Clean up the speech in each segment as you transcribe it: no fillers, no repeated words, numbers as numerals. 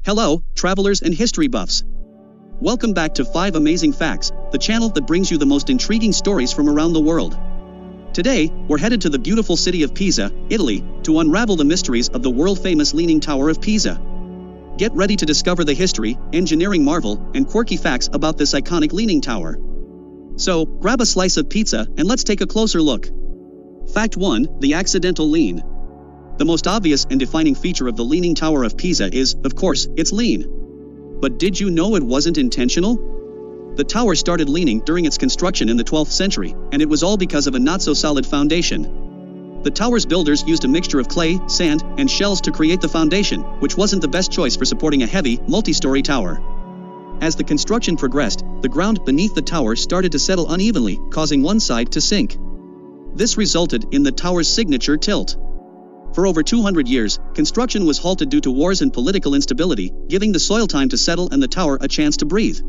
Hello, travelers and history buffs. Welcome back to 5 Amazing Facts, the channel that brings you the most intriguing stories from around the world. Today, we're headed to the beautiful city of Pisa, Italy, to unravel the mysteries of the world-famous Leaning Tower of Pisa. Get ready to discover the history, engineering marvel, and quirky facts about this iconic Leaning Tower. So, grab a slice of pizza and let's take a closer look. Fact 1, the accidental lean. The most obvious and defining feature of the Leaning Tower of Pisa is, of course, its lean. But did you know it wasn't intentional? The tower started leaning during its construction in the 12th century, and it was all because of a not-so-solid foundation. The tower's builders used a mixture of clay, sand, and shells to create the foundation, which wasn't the best choice for supporting a heavy, multi-story tower. As the construction progressed, the ground beneath the tower started to settle unevenly, causing one side to sink. This resulted in the tower's signature tilt. For over 200 years, construction was halted due to wars and political instability, giving the soil time to settle and the tower a chance to breathe.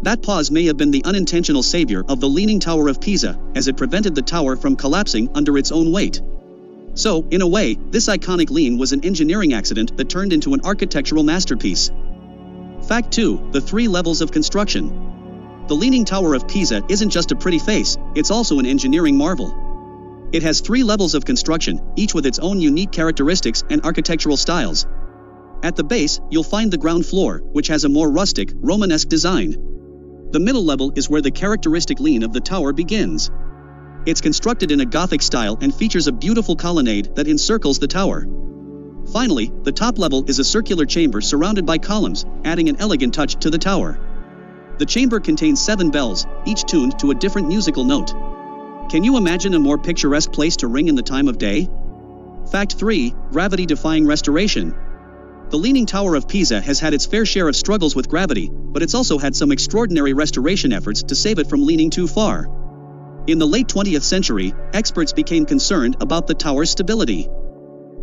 That pause may have been the unintentional savior of the Leaning Tower of Pisa, as it prevented the tower from collapsing under its own weight. So, in a way, this iconic lean was an engineering accident that turned into an architectural masterpiece. Fact 2, the 3 levels of construction. The Leaning Tower of Pisa isn't just a pretty face, it's also an engineering marvel. It has 3 levels of construction, each with its own unique characteristics and architectural styles. At the base, you'll find the ground floor, which has a more rustic, Romanesque design. The middle level is where the characteristic lean of the tower begins. It's constructed in a Gothic style and features a beautiful colonnade that encircles the tower. Finally, the top level is a circular chamber surrounded by columns, adding an elegant touch to the tower. The chamber contains 7 bells, each tuned to a different musical note. Can you imagine a more picturesque place to ring in the time of day? Fact 3, gravity-defying restoration. The Leaning Tower of Pisa has had its fair share of struggles with gravity, but it's also had some extraordinary restoration efforts to save it from leaning too far. In the late 20th century, experts became concerned about the tower's stability.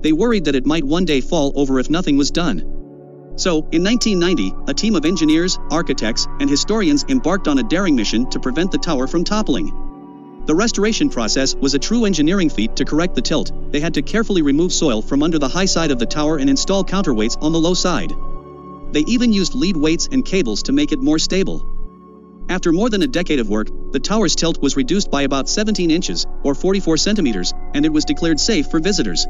They worried that it might one day fall over if nothing was done. So, in 1990, a team of engineers, architects, and historians embarked on a daring mission to prevent the tower from toppling. The restoration process was a true engineering feat. To correct the tilt, they had to carefully remove soil from under the high side of the tower and install counterweights on the low side. They even used lead weights and cables to make it more stable. After more than a decade of work, the tower's tilt was reduced by about 17 inches, or 44 centimeters, and it was declared safe for visitors.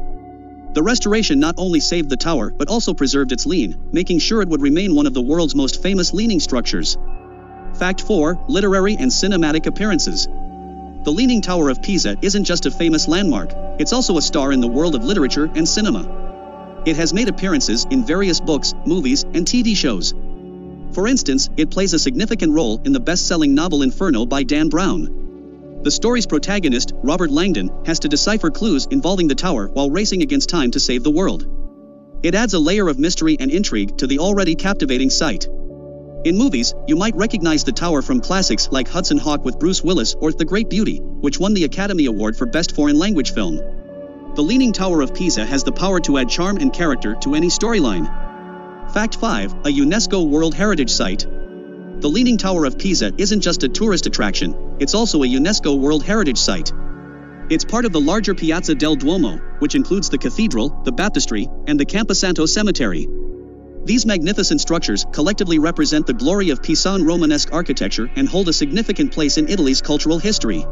The restoration not only saved the tower but also preserved its lean, making sure it would remain one of the world's most famous leaning structures. Fact 4, literary and cinematic appearances. The Leaning Tower of Pisa isn't just a famous landmark, it's also a star in the world of literature and cinema. It has made appearances in various books, movies, and TV shows. For instance, it plays a significant role in the best-selling novel Inferno by Dan Brown. The story's protagonist, Robert Langdon, has to decipher clues involving the tower while racing against time to save the world. It adds a layer of mystery and intrigue to the already captivating sight. In movies, you might recognize the tower from classics like Hudson Hawk with Bruce Willis or The Great Beauty, which won the Academy Award for Best Foreign Language Film. The Leaning Tower of Pisa has the power to add charm and character to any storyline. Fact 5, a UNESCO World Heritage Site. The Leaning Tower of Pisa isn't just a tourist attraction, it's also a UNESCO World Heritage Site. It's part of the larger Piazza del Duomo, which includes the cathedral, the baptistry, and the Camposanto Cemetery. These magnificent structures collectively represent the glory of Pisan Romanesque architecture and hold a significant place in Italy's cultural history.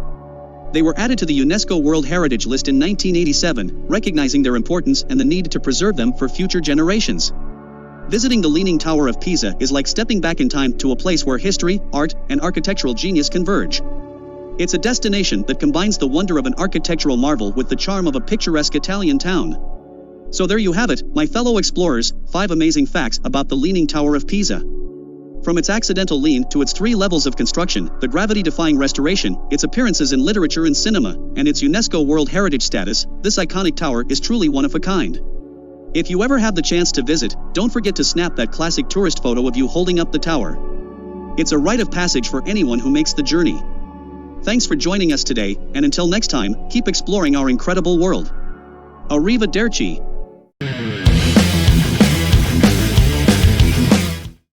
They were added to the UNESCO World Heritage List in 1987, recognizing their importance and the need to preserve them for future generations. Visiting the Leaning Tower of Pisa is like stepping back in time to a place where history, art, and architectural genius converge. It's a destination that combines the wonder of an architectural marvel with the charm of a picturesque Italian town. So there you have it, my fellow explorers, 5 amazing facts about the Leaning Tower of Pisa. From its accidental lean to its 3 levels of construction, the gravity-defying restoration, its appearances in literature and cinema, and its UNESCO World Heritage status, this iconic tower is truly one of a kind. If you ever have the chance to visit, don't forget to snap that classic tourist photo of you holding up the tower. It's a rite of passage for anyone who makes the journey. Thanks for joining us today, and until next time, keep exploring our incredible world. Arrivederci.